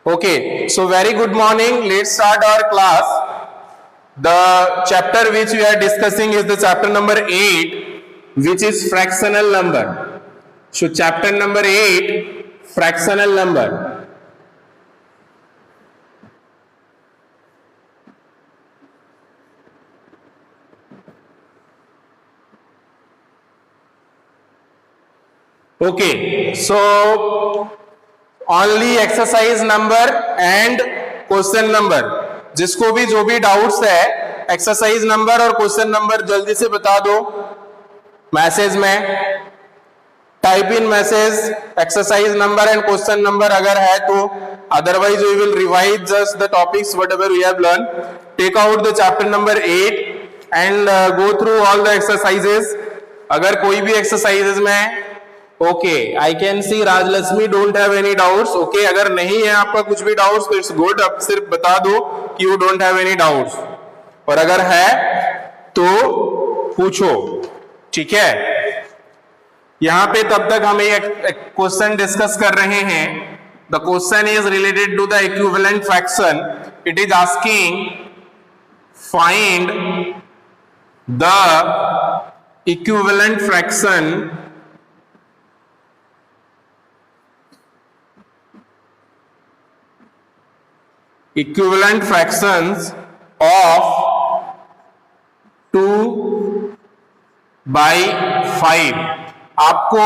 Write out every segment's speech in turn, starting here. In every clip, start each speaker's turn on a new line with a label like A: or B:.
A: Okay, so very good morning. Let's start our class. The chapter which we are discussing is the chapter number 8, which is fractional number. So chapter number 8, fractional number. Okay, so only exercise number and question number, जिसको भी जो भी doubts है exercise number और question number जल्दी से बता दो मैसेज में, type in message exercise number and question number अगर है तो, otherwise we will revise just the topics whatever we have learn. Take out the chapter number 8 and go through all the exercises. अगर कोई भी exercises में okay I can see Rajalakshmi don't have any doubts. Okay, अगर नहीं है आपका कुछ भी डाउट्स तो इट्स गुड, आप सिर्फ बता दो कि you don't have any doubts, और अगर है तो पूछो. ठीक है, यहां पे तब तक हम एक क्वेश्चन डिस्कस कर रहे हैं. The question is related to the equivalent fraction. It is asking find the equivalent fraction equivalent fractions of 2/5. आपको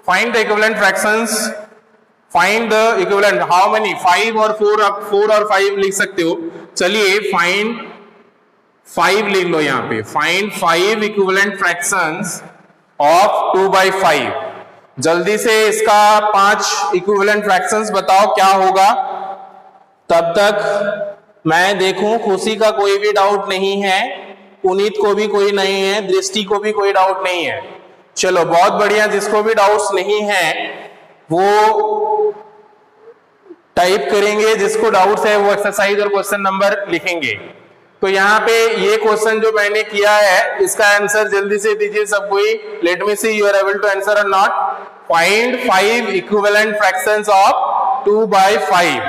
A: find the equivalent fractions, find the equivalent, how many, 5 और 4, आप 4 और 5 लिख सकते हो. चलिए find 5 लिख लो यहाँ पे. find 5 equivalent fractions of 2/5. जल्दी से इसका 5 equivalent fractions बताओ क्या होगा. तब तक मैं देखूं खुशी का कोई भी डाउट नहीं है, पुनीत को भी कोई नहीं है, दृष्टि को भी कोई डाउट नहीं है. चलो बहुत बढ़िया. जिसको भी डाउट्स नहीं है वो टाइप करेंगे, जिसको डाउट्स है वो एक्सरसाइज और क्वेश्चन नंबर लिखेंगे. तो यहाँ पे ये क्वेश्चन जो मैंने किया है इसका आंसर जल्दी से दीजिए सब कोई. Let me see you are able to answer or not. Find 5 equivalent fractions of 2/5.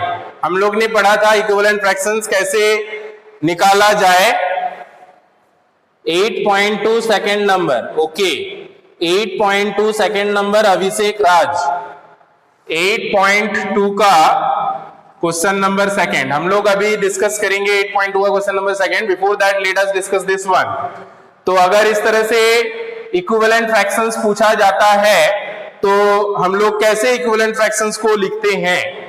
A: हम लोग ने पढ़ा था इक्विवेलेंट फ्रैक्शंस कैसे निकाला जाए. 8.2 second number. Okay, 8.2 second number Abhishek Raj. 8.2 का क्वेश्चन नंबर सेकेंड हम लोग अभी डिस्कस करेंगे. 8.2 का question number second. Before that let us discuss this one. तो अगर इस तरह से इक्विवेलेंट फ्रैक्शंस पूछा जाता है तो हम लोग कैसे इक्विवेलेंट फ्रैक्शंस को लिखते हैं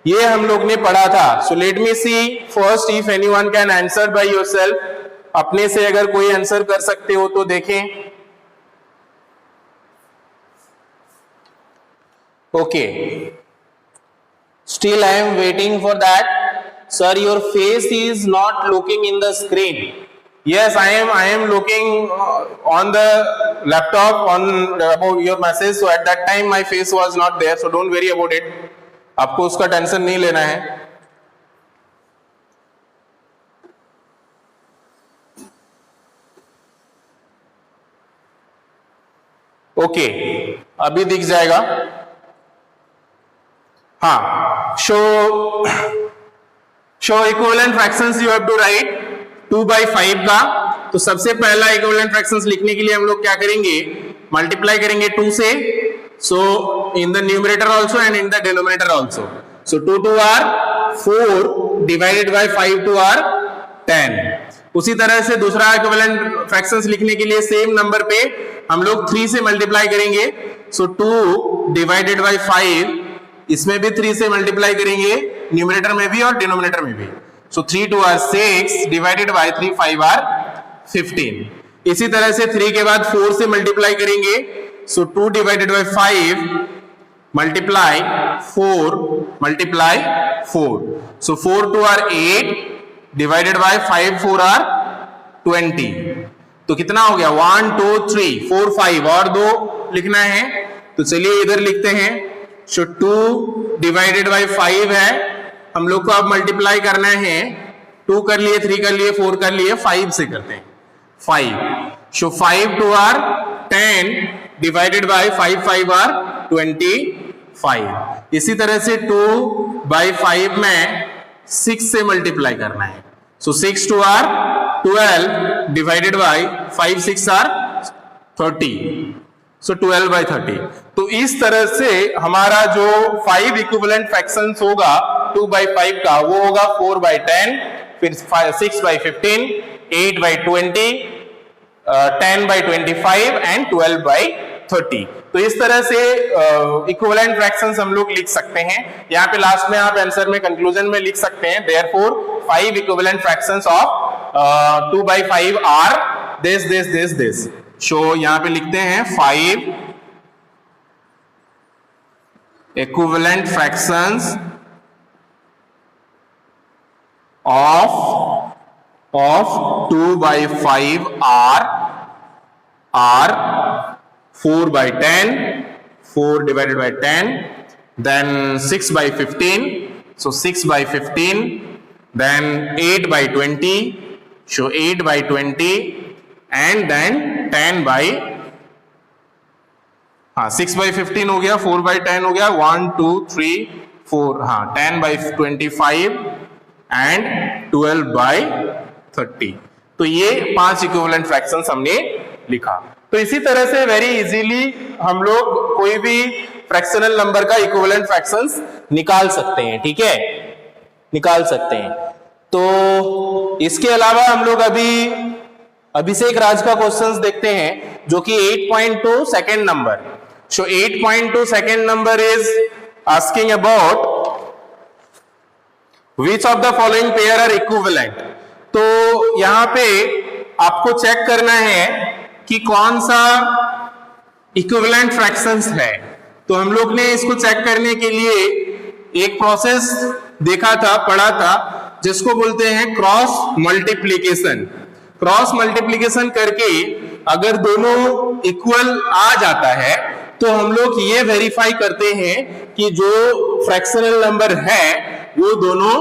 A: ये हम लोग ने पढ़ा था. So let me see first if anyone can answer by yourself. अपने से अगर कोई आंसर कर सकते हो तो देखें. Okay, still I am waiting for that. Sir your face is not looking in the screen. Yes, I am looking on the laptop on about your message. So at that time my face was not there. So don't worry about it. आपको उसका tension नहीं लेना है. Okay, अभी दिख जाएगा. हाँ, show equivalent fractions you have to write 2/5 का. तो सबसे पहला इक्विवेलेंट फ्रैक्शंस लिखने के लिए हम लोग क्या करेंगे, मल्टीप्लाई करेंगे 2 से. So in the numerator also and in the denominator also. So 2 2 are 4 divided by 5 2 are 10. उसी तरह से दूसरा इक्विवेलेंट फ्रैक्शंस लिखने के लिए सेम नंबर पे हम लोग 3 से मल्टीप्लाई करेंगे. सो 2 डिवाइडेड बाय 5, इसमें भी 3 से मल्टीप्लाई करेंगे, न्यूमरेटर में भी और डिनोमिनेटर में भी. So 3 2 are 6 divided by 3 5 are 15. इसी तरह से 3 के बाद 4 से मल्टीप्लाई करेंगे. So 2 divided by 5 multiply 4 multiply 4. So 4 2 are 8 divided by 5 4 are 20. तो कितना हो गया 1 2 3 4 5 और 2 लिखना है. तो चलिए इधर लिखते हैं. So 2 divided by 5 है, हम लोग को अब मल्टीप्लाई करना है. 2 कर लिए, 3 कर लिए, 4 कर लिए, 5 से करते हैं 5. So 5 2 are 10 divided by 5 5 are 20. 5। इसी तरह से 2/5 में 6 से मल्टीप्लाई करना है। सो 6 2 आर 12 डिवाइडेड बाय 5 6 आर 30। सो 12/30। तो इस तरह से हमारा जो 5 इक्विवेलेंट फ्रैक्शंस होगा 2/5 का, वो होगा 4/10, फिर 6/15, 8/20, 10/25 एंड 12/30। तो इस तरह से इक्विवेलेंट फ्रैक्शंस हम लोग लिख सकते हैं। यहाँ पे लास्ट में आप आंसर में कंक्लूजन में लिख सकते हैं therefore 5 equivalent fractions of 2/5 are this. So यहाँ पे लिखते हैं 5 equivalent fractions of 2/5 are 4/10, 4 divided by 10, then 6/15, so 6/15, then 8/20, so 8/20, and then 6/15 हो गया, 4/10 हो गया, 1 2 3 4, 10/25 एंड 12/30। तो ये 5 इक्विवेलेंट फ्रैक्शंस हमने लिखा। तो इसी तरह से वेरी इजीली हम लोग कोई भी फ्रैक्शनल नंबर का इक्विवेलेंट फ्रैक्शंस निकाल सकते हैं, ठीक है, निकाल सकते हैं। तो इसके अलावा हम लोग अभी अभिषेक राज का क्वेश्चंस देखते हैं जो कि 8.2 second number. So 8.2 second number is asking about Which of the following pair are equivalent? तो यहां पे आपको चेक करना है कि कौन सा इक्विवेलेंट फ्रैक्शंस है। तो हम लोग ने इसको चेक करने के लिए एक प्रोसेस देखा था, पढ़ा था, जिसको बोलते हैं क्रॉस मल्टीप्लीकेशन। क्रॉस मल्टीप्लीकेशन करके अगर दोनों इक्वल आ जाता है तो हम लोग ये वेरीफाई करते हैं कि जो फ्रैक्शनल नंबर है वो दोनों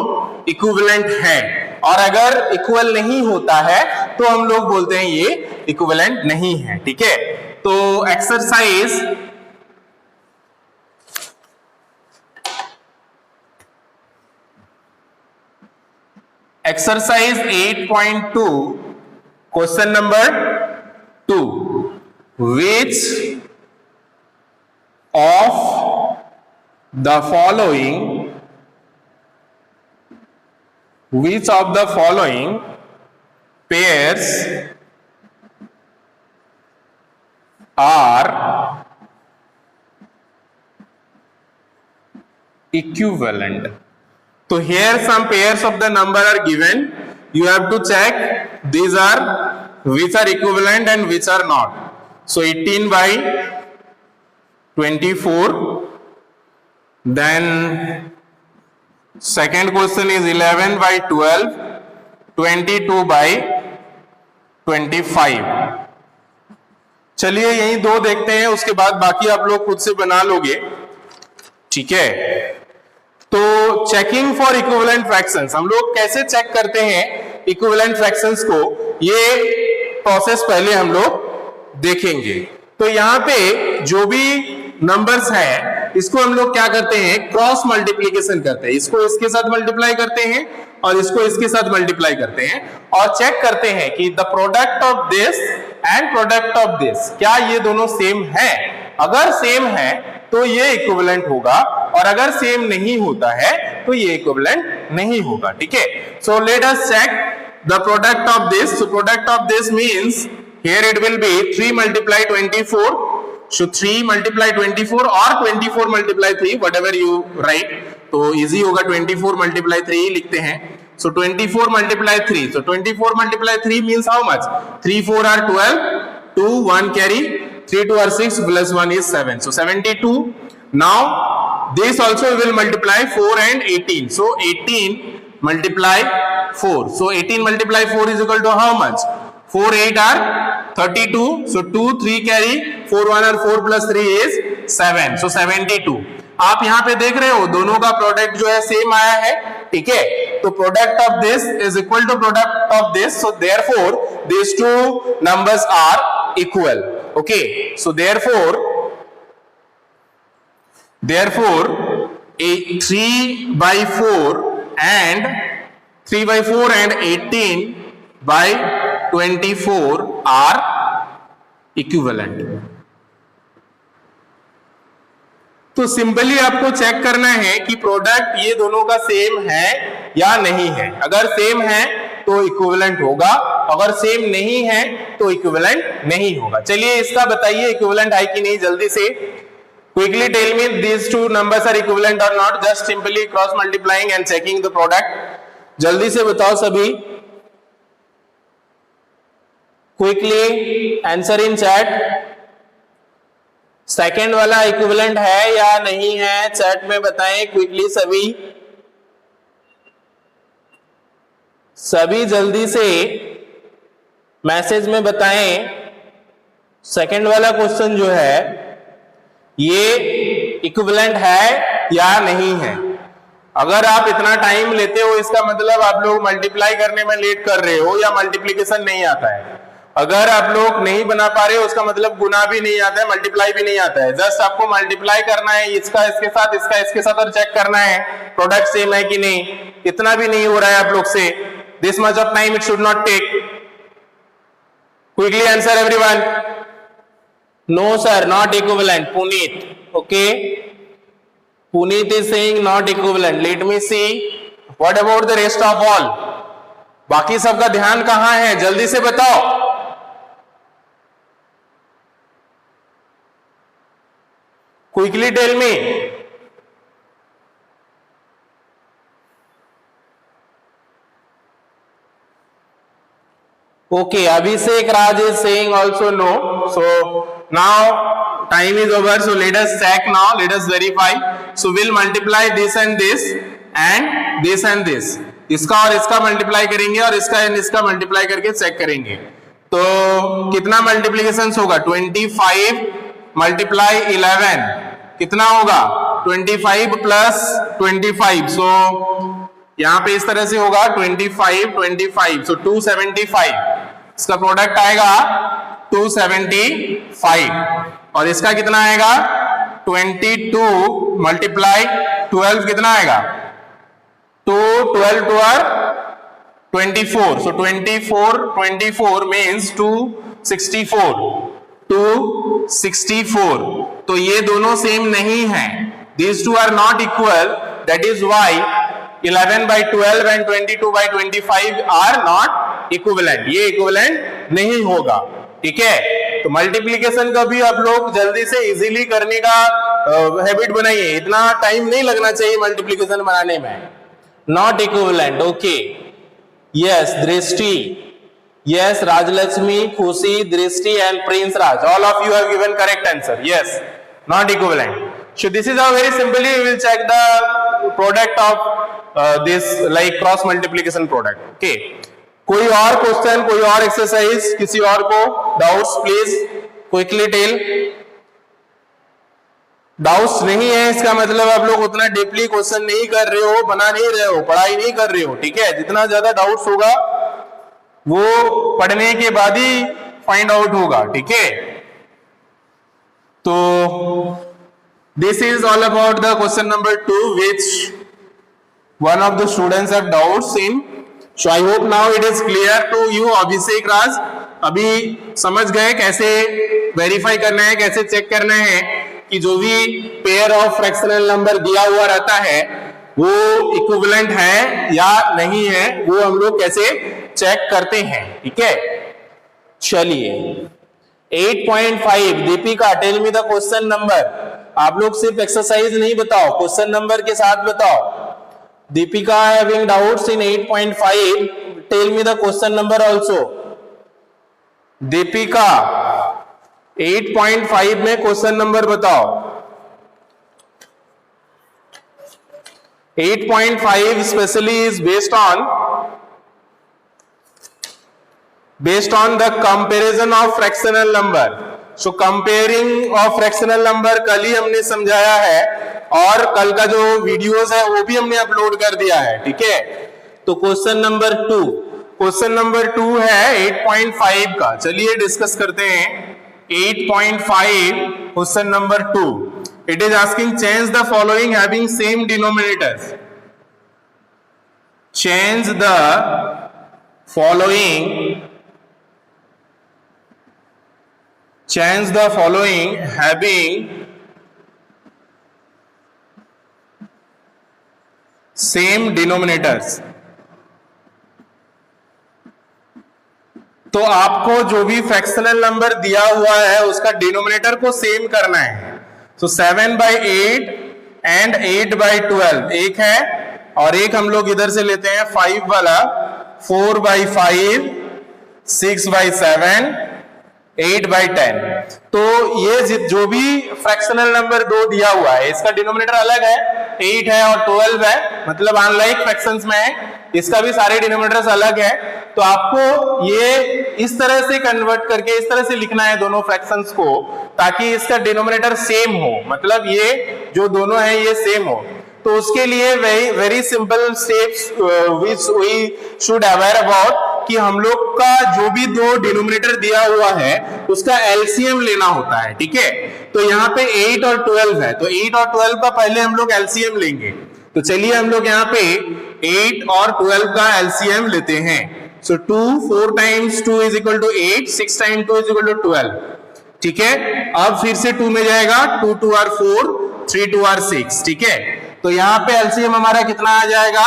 A: इक्विवेलेंट है, और अगर इक्वल नहीं होता है तो हम लोग बोलते हैं ये इक्विवेलेंट नहीं है, ठीक है। तो exercise exercise 8.2 question number 2, which of the following pairs are equivalent? So here some pairs of the number are given. You have to check these are which are equivalent and which are not. So 18/24, then second question is 11/12, 22/25। चलिए यही दो देखते हैं, उसके बाद बाकी आप लोग खुद से बना लोगे, ठीक है। तो चेकिंग फॉर इक्विवेलेंट फ्रैक्शंस, हम लोग कैसे चेक करते हैं इक्विवेलेंट फ्रैक्शंस को, ये प्रोसेस पहले हम लोग देखेंगे। तो यहाँ पे जो भी नंबर्स है इसको हम लोग क्या करते हैं, क्रॉस मल्टीप्लीकेशन करते हैं। इसको इसके साथ मल्टीप्लाई करते हैं और इसको इसके साथ मल्टीप्लाई करते हैं और चेक करते हैं कि the product of this and product of this, क्या ये दोनों सेम है। अगर सेम है तो ये इक्विवेलेंट होगा, और अगर सेम नहीं होता है तो ये इक्विवेलेंट नहीं होगा, ठीक है। So let us check the product of this. So product of this means here it will be 3 × 24। So 3 × 24 or 24 × 3, whatever you write, तो इजी होगा, 24 × 3 लिखते हैं। So 24 × 3, so 24 × 3 means how much? 3 4 are 12, 2 1 carry, 3 2 are 6 plus 1 is 7, so 72. Now this also will multiply 4 and 18, so 18 multiply 4, so 18 multiply 4 is equal to how much? 4 8 are 32, so 2 3 carry, 4 1 are 4 plus 3 is 7, so 72। आप यहाँ पे देख रहे हो दोनों का product जो है सेम आया है, ठीक है। तो product of this is equal to product of this, so therefore these two numbers are equal, okay। so therefore Therefore, a 3/4 and 18/24 are equivalent. तो सिंपली आपको चेक करना है कि प्रोडक्ट ये दोनों का सेम है या नहीं है. अगर सेम है तो इक्विवेलेंट होगा, अगर सेम नहीं है तो इक्विवेलेंट नहीं होगा. चलिए इसका बताइए इक्विवेलेंट है कि नहीं जल्दी से. Quickly tell me these two numbers are equivalent or not. Just simply cross multiplying and checking the product. जल्दी से बताओ सभी. Quickly answer in chat. Second वाला इक्विवेलेंट है या नहीं है चैट में बताएं क्विकली सभी. सभी जल्दी से मैसेज में बताएं. सेकेंड वाला क्वेश्चन जो है ये इक्विवेलेंट है या नहीं है. अगर आप इतना टाइम लेते हो इसका मतलब आप लोग मल्टीप्लाई करने में लेट कर रहे हो या मल्टीप्लिकेशन नहीं आता है. अगर आप लोग नहीं बना पा रहे हो उसका मतलब गुना भी नहीं आता है, मल्टीप्लाई भी नहीं आता है. जस्ट आपको मल्टीप्लाई करना है इसका इसके साथ, इसका इसके साथ और चेक करना है प्रोडक्ट सेम है कि नहीं. इतना भी नहीं हो रहा है आप लोग से. This much of time it should not take. Quickly answer everyone. No sir, not equivalent. Puneet, okay. Puneet is saying not equivalent. Let me see what about the rest of all. बाकी सबका ध्यान कहां है जल्दी से बताओ. Quickly tell me. Okay, Abhishek Raj is saying also no. So now time is over. So let us check now. Let us verify. So we'll multiply this and this and this and this. इसका और इसका multiply करेंगे और इसका and इसका multiply करके check करेंगे. तो कितना मल्टीप्लीकेशन होगा. 25 मल्टीप्लाई 11 कितना होगा. 25 प्लस 25. सो यहां पे इस तरह से होगा 25 सो 275. इसका प्रोडक्ट आएगा 275 और इसका कितना आएगा 22 मल्टीप्लाई 12 कितना आएगा 2 12 24. सो 24 मीन्स 264. तो ये दोनों सेम नहीं है. These two are not equal. That is why 11/12 and 22/25 are not equivalent. ये equivalent नहीं होगा. ठीक है. तो मल्टीप्लीकेशन का भी आप लोग जल्दी से इजीली करने का हैबिट बनाइए. इतना टाइम नहीं लगना चाहिए मल्टीप्लीकेशन बनाने में. Not equivalent. Okay. Yes, दृष्टि. Yes, Rajlakshmi, Khushi, Drishti and Prince Raj. All of you have given correct answer. Yes, not equivalent. So this is how very simply we will check the product of this like cross multiplication product. Okay. कोई और question, कोई और exercise, किसी और को doubts please quickly tell. Doubts नहीं है इसका मतलब आप लोग उतना डीपली क्वेश्चन नहीं कर रहे हो, बना नहीं रहे हो, पढ़ाई नहीं कर रहे हो. ठीक है. जितना ज्यादा डाउट्स होगा वो पढ़ने के बाद ही फाइंड आउट होगा. ठीक है. तो this is all about the question number 2 which one of the students have doubts in. So I hope now it is clear to you. अभिषेक राज अभी समझ गए कैसे वेरीफाई करना है, कैसे चेक करना है कि जो भी पेयर ऑफ फ्रैक्शनल नंबर दिया हुआ रहता है वो इक्विवेलेंट है या नहीं है, वो हम लोग कैसे चेक करते हैं. ठीक है. चलिए 8.5 Deepika tell me the question number. आप लोग सिर्फ एक्सरसाइज नहीं बताओ, क्वेश्चन नंबर के साथ बताओ. Deepika having doubts in 8.5 tell me the question number also. Deepika 8.5 में क्वेश्चन नंबर बताओ. 8.5 especially is based on the comparison of fractional number. So comparing of fractional number कल ही हमने समझाया है और कल का जो वीडियोस है वो भी हमने अपलोड कर दिया है. ठीक है. तो क्वेश्चन नंबर 2 है 8.5 का. चलिए डिस्कस करते हैं 8.5 question number 2. It is asking change the following having same denominators. Change the following having same denominators. तो आपको जो भी फ्रैक्शनल नंबर दिया हुआ है उसका डिनोमिनेटर को सेम करना है. सो 7/8 एंड 8/12 एक है, और एक हम लोग इधर से लेते हैं 5 वाला, 4/5, 6/7, 8/10. तो ये जो भी फ्रैक्शनल नंबर दो दिया हुआ है इसका डिनोमिनेटर अलग है, 8 है और 12 है, मतलब अनलाइक फ्रैक्शंस में है, इसका भी सारे डिनोमिनेटर्स अलग है. तो आपको ये इस तरह से कन्वर्ट करके इस तरह से लिखना है दोनों फ्रैक्शंस को, ताकि इसका डिनोमिनेटर सेम हो, मतलब ये जो दोनों है ये सेम हो. तो उसके लिए very simple steps which we should aware about, कि हम लोग का जो भी दो डिनोमिनेटर दिया हुआ है उसका एलसीएम लेना होता है. ठीक है, तो यहाँ पे 8 और 12 है, तो 8 और 12 का पहले हम लोग एलसीएम लेंगे. तो चलिए हम लोग यहाँ पे 8 और 12 का एलसीएम लेते हैं. सो 4 times 2 is equal to 8, 6 times 2 is equal to 12. ठीक है, अब फिर से 2 में जाएगा, 2 2 are 4, 3 2 are 6. ठीक है, तो यहाँ पे एलसीएम हमारा कितना आ जाएगा,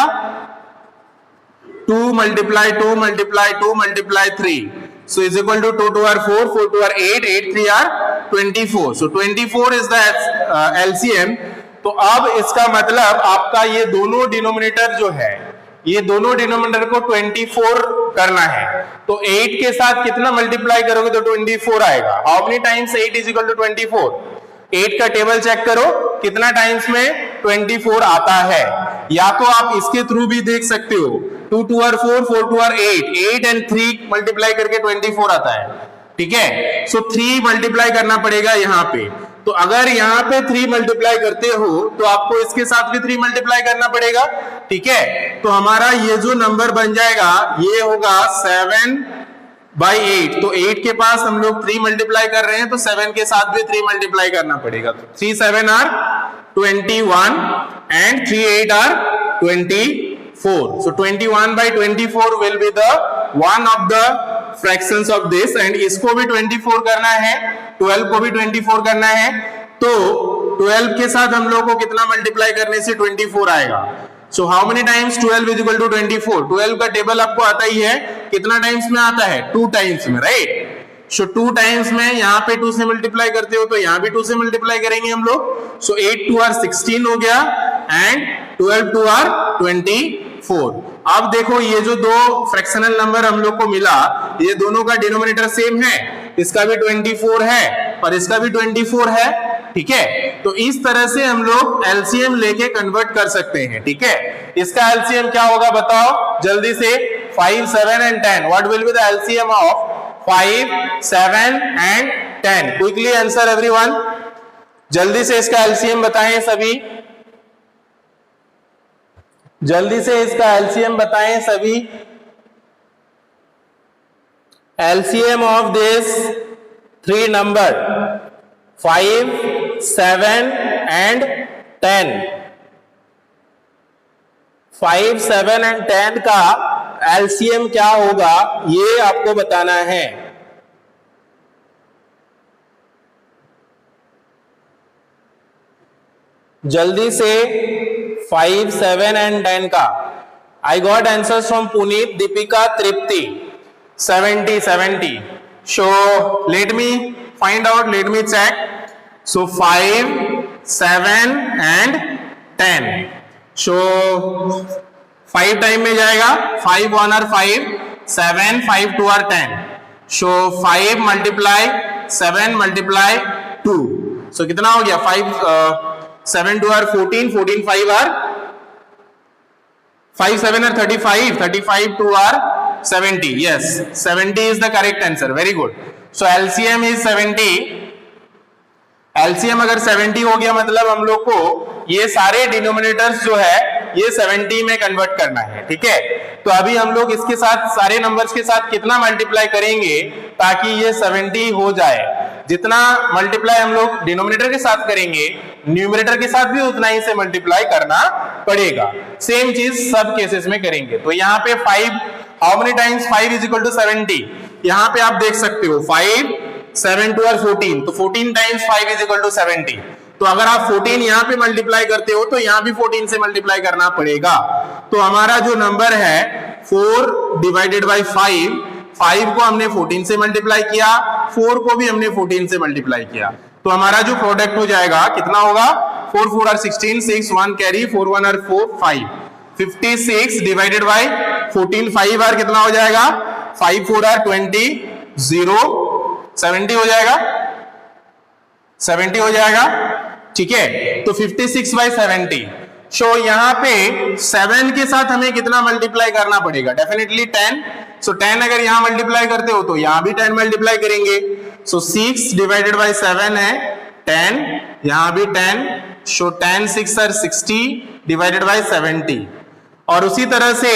A: 2 multiply 2 multiply 2 multiply 3, so is equal to 2 2 are 4, 4 2 are 8, 8 3 are 24. So 24 is the LCM. तो अब इसका मतलब आपका ये दोनों डिनोमिनेटर जो है, ये दोनों डिनोमिनेटर को 24 करना है. तो 8 के साथ कितना मल्टीप्लाई करोगे तो 24 आएगा. How many times 8 is equal to 24? 8 का टेबल चेक करो कितना टाइम्स में 24 आता है, या तो आप इसके थ्रू भी देख सकते हो. 2 2 are 4, 4 2 are 8, 8 and 3 मल्टीप्लाई करके 24 आता है. ठीक है, सो 3 मल्टीप्लाई करना पड़ेगा यहाँ पे. तो अगर यहाँ पे 3 मल्टीप्लाई करते हो तो आपको इसके साथ भी 3 मल्टीप्लाई करना पड़ेगा. ठीक है, तो हमारा ये जो नंबर बन जाएगा ये होगा 7/8. तो 8 के पास हम लोग 3 मल्टीप्लाई कर रहे हैं, तो 7 के साथ भी 3 मल्टीप्लाई करना पड़ेगा. 3 7 are 21 and 3 8 are 24. So 21/24 will be the one of the fractions of this, and इसको भी 24 करना है, 12 को भी 24 करना है. तो 12 के साथ हम लोग को कितना मल्टीप्लाई करने से 24 आएगा. So how many times 12 is equal to 24? 12 का टेबल आपको आता ही है, कितना टाइम्स में आता है, 2 टाइम्स में, राइट. सो 2 टाइम्स में यहाँ पे 2 से मल्टीप्लाई करते हो तो यहाँ भी 2 से मल्टीप्लाई करेंगे हम लोग. सो 8 2 are 16 हो गया एंड 12 2 are 24. अब देखो ये जो दो फ्रैक्शनल नंबर हम लोग को मिला, ये दोनों का डिनोमिनेटर सेम है, इसका भी 24 है और इसका भी 24 है. ठीक है, तो इस तरह से हम लोग एलसीएम लेके कन्वर्ट कर सकते हैं. ठीक है, इसका एलसीएम क्या होगा बताओ जल्दी से. 5 7 and 10. What will be the LCM of 5 7 and 10? Quickly answer everyone, जल्दी से इसका एलसीएम बताएं सभी, जल्दी से इसका एलसीएम बताएं सभी. LCM of this 3 number 5 7 and 10. 5 7 and 10 का एलसीएम क्या होगा ये आपको बताना है. जल्दी से 5 7 and 10 का. I got answers from Puneet, Deepika, Tripti. 70. So let me find out, let me check. So 5 7 and 10. So 5 time में जाएगा, 5 1 are 5, 7 5 2 are 10. So 5 multiply 7 multiply 2. So कितना हो गया, 5 7 2 are 14, 14 5 are 5 7 are 35, 35 2 are 70. Yes, 70 is the correct answer. Very good. So LCM is 70. LCM अगर 70 हो गया मतलब हम लोग को ये सारे डिनोमिनेटर्स जो है ये 70 में कन्वर्ट करना है. ठीक है, तो अभी हम लोग इसके साथ सारे नंबर्स के साथ कितना मल्टीप्लाई करेंगे ताकि ये 70 हो जाए. जितना मल्टीप्लाई हम लोग डिनोमिनेटर के साथ करेंगे, न्यूमरेटर के साथ भी उतना ही से मल्टीप्लाई करना पड़ेगा। सेम चीज सब केसेस में करेंगे। तो यहाँ पे 5, how many times 5 is equal to 70, यहाँ पे आप देख सकते हो 5, 7 2 और 14, तो 14 टाइम्स 5 इज इक्वल टू 70। तो अगर आप 14 यहाँ पे मल्टीप्लाई करते हो तो यहाँ भी 14 से मल्टीप्लाई करना पड़ेगा। तो हमारा जो नंबर है 4 डिवाइडेड बाई 5, 5 को हमने 14 से मल्टीप्लाई किया, 4 को भी हमने 14 से मल्टीप्लाई किया, तो हमारा जो प्रोडक्ट हो जाएगा कितना होगा, 4 4 और 16, 6 1 कैरी, 4 1 और 4 5, 56 डिवाइडेड बाई 14, 5 बार कितना हो जाएगा, 5 4 और 20, 0, 70 हो जाएगा, 70 हो जाएगा, ठीक है। तो 56 बाई 70, सो यहाँ पे 7 के साथ हमें कितना मल्टीप्लाई करना पड़ेगा, डेफिनेटली 10। सो 10 अगर यहाँ मल्टीप्लाई करते हो तो यहाँ भी 10 मल्टीप्लाई करेंगे। सो 6 डिवाइडेड बाई 7 है 10, यहाँ भी 10, सो 10 6 और 60 डिवाइडेड बाई 70। और उसी तरह से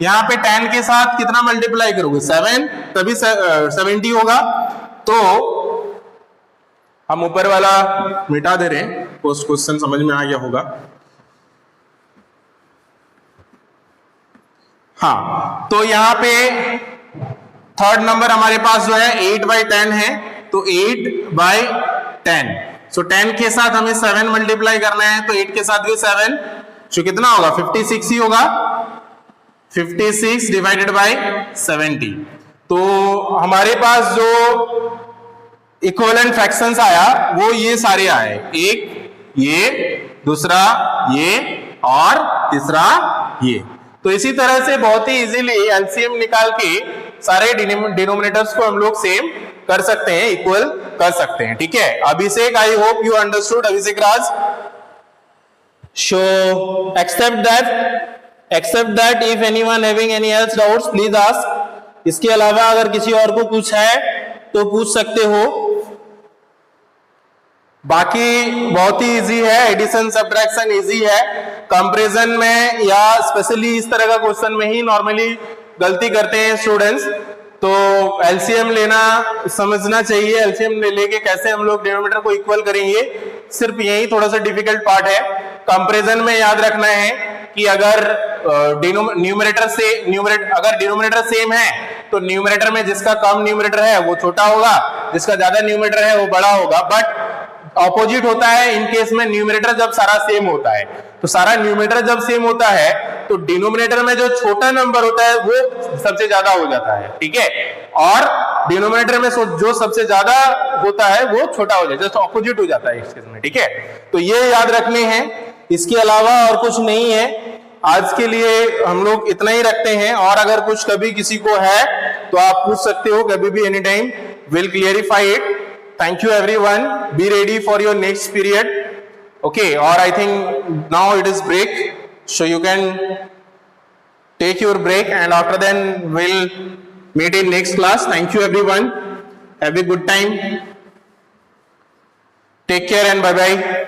A: यहाँ पे 10 के साथ कितना मल्टीप्लाई करोगे, 7, तभी 70 होगा। तो हम ऊपर वाला मिटा दे रहे हैं, पोस्ट क्वेश्चन समझ में आ गया होगा। हाँ, तो यहाँ पे थर्ड नंबर हमारे पास जो है 8 बाई 10 है, तो 8 बाई 10, सो 10 के साथ हमें 7 मल्टीप्लाई करना है, तो 8 के साथ भी 7, सो कितना होगा, 56 ही होगा, 56 डिवाइडेड बाई 70। तो हमारे पास जो इक्विवेलेंट फ्रैक्शंस आया वो ये सारे आए, एक ये, दूसरा ये और तीसरा ये। तो इसी तरह से बहुत ही इजीली एलसीएम निकाल के सारे डिनोमिनेटर्स को हम लोग सेम कर सकते हैं, इक्वल कर सकते हैं, ठीक है। Abhishek, I hope you understood, Abhishek Raj. So except that if anyone having any else doubts please ask. इसके अलावा अगर किसी और को कुछ है तो पूछ सकते हो। बाकी बहुत ही इजी है, एडिशन सब्ट्रैक्शन इजी है, कंपैरिजन में या स्पेशली इस तरह का क्वेश्चन में ही नॉर्मली गलती करते हैं स्टूडेंट्स। तो एलसीएम लेना समझना चाहिए, एलसीएम लेके कैसे हम लोग डिनोमिनेटर को इक्वल करेंगे, सिर्फ यही थोड़ा सा डिफिकल्ट पार्ट है। कंपैरिजन में याद रखना है कि अगर अगर डिनोमिनेटर सेम है तो न्यूमरेटर में जिसका कम न्यूमरेटर है वो छोटा होगा, जिसका ज्यादा न्यूमरेटर है वो बड़ा होगा। बट ऑपोजिट होता है इन केस में, न्यूमरेटर जब सारा सेम होता है, तो सारा न्यूमरेटर जब सेम होता है तो डिनोमिनेटर में जो छोटा नंबर होता है वो सबसे ज्यादा हो जाता है, ठीक है, और डिनोमिनेटर में जो सबसे ज्यादा होता है वो छोटा हो जाता है, जस्ट ऑपोजिट हो जाता है इस केस में, ठीक है। तो ये याद रखने हैं, इसके अलावा और कुछ नहीं है। आज के लिए हम लोग इतना ही रखते हैं, और अगर कुछ कभी किसी को है तो आप पूछ सकते हो कभी भी, any time, will clarify it. Thank you everyone. Be ready for your next period. Okay, or I think now it is break, so you can take your break and after then we'll meet in next class. Thank you everyone. Have a good time. Take care and bye bye.